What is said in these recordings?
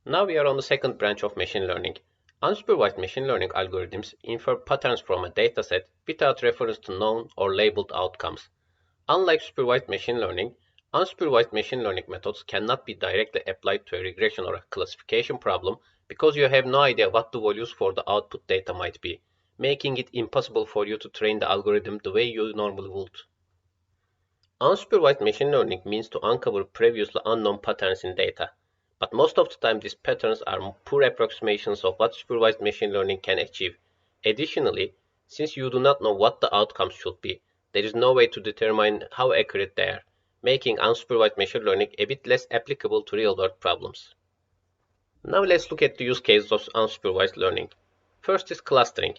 Now we are on the second branch of machine learning. Unsupervised machine learning algorithms infer patterns from a dataset without reference to known or labeled outcomes. Unlike supervised machine learning, unsupervised machine learning methods cannot be directly applied to a regression or a classification problem because you have no idea what the values for the output data might be, making it impossible for you to train the algorithm the way you normally would. Unsupervised machine learning means to uncover previously unknown patterns in data, but most of the time these patterns are poor approximations of what supervised machine learning can achieve. Additionally, since you do not know what the outcomes should be, there is no way to determine how accurate they are, making unsupervised machine learning a bit less applicable to real-world problems. Now let's look at the use cases of unsupervised learning. First is clustering.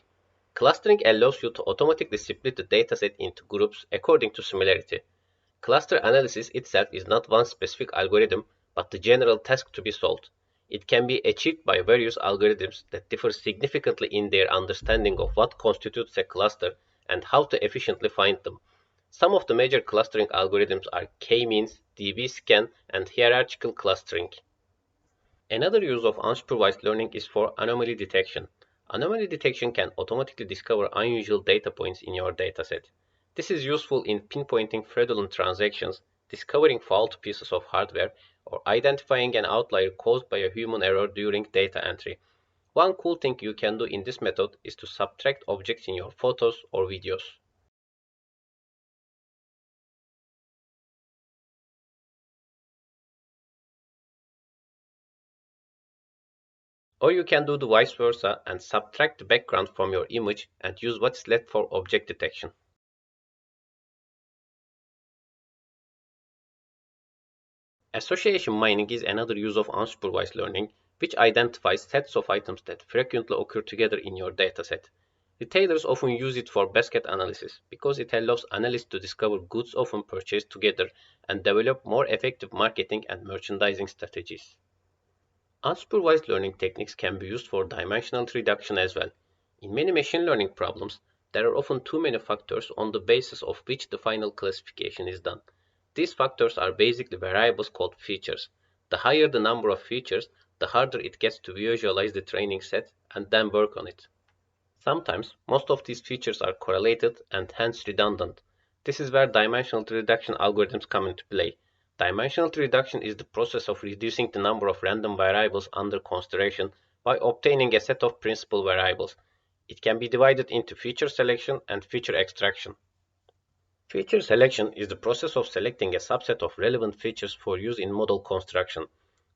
Clustering allows you to automatically split the dataset into groups according to similarity. Cluster analysis itself is not one specific algorithm, but the general task to be solved. It can be achieved by various algorithms that differ significantly in their understanding of what constitutes a cluster and how to efficiently find them. Some of the major clustering algorithms are k-means, db-scan, and hierarchical clustering. Another use of unsupervised learning is for anomaly detection. Anomaly detection can automatically discover unusual data points in your dataset. This is useful in pinpointing fraudulent transactions, discovering faulty pieces of hardware, or identifying an outlier caused by a human error during data entry. One cool thing you can do in this method is to subtract objects in your photos or videos. Or you can do the vice versa and subtract the background from your image and use what's left for object detection. Association mining is another use of unsupervised learning, which identifies sets of items that frequently occur together in your dataset. Retailers often use it for basket analysis because it allows analysts to discover goods often purchased together and develop more effective marketing and merchandising strategies. Unsupervised learning techniques can be used for dimensional reduction as well. In many machine learning problems, there are often too many factors on the basis of which the final classification is done. These factors are basically variables called features. The higher the number of features, the harder it gets to visualize the training set and then work on it. Sometimes, most of these features are correlated and hence redundant. This is where dimensional reduction algorithms come into play. Dimensional reduction is the process of reducing the number of random variables under consideration by obtaining a set of principal variables. It can be divided into feature selection and feature extraction. Feature selection is the process of selecting a subset of relevant features for use in model construction.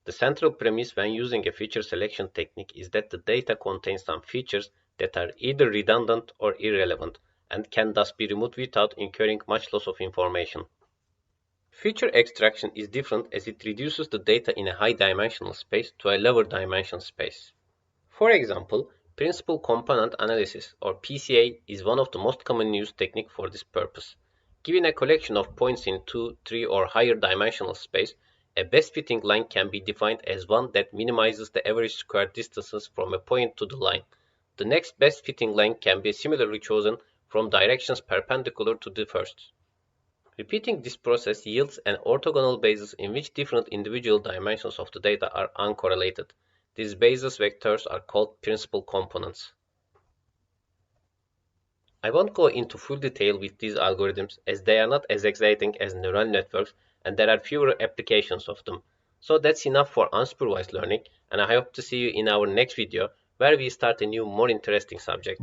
The central premise when using a feature selection technique is that the data contains some features that are either redundant or irrelevant and can thus be removed without incurring much loss of information. Feature extraction is different as it reduces the data in a high dimensional space to a lower dimension space. For example, principal component analysis or PCA is one of the most commonly used techniques for this purpose. Given a collection of points in 2, 3 or higher dimensional space, a best fitting line can be defined as one that minimizes the average square distances from a point to the line. The next best fitting line can be similarly chosen from directions perpendicular to the first. Repeating this process yields an orthogonal basis in which different individual dimensions of the data are uncorrelated. These basis vectors are called principal components. I won't go into full detail with these algorithms as they are not as exciting as neural networks and there are fewer applications of them. So that's enough for unsupervised learning and I hope to see you in our next video where we start a new more interesting subject.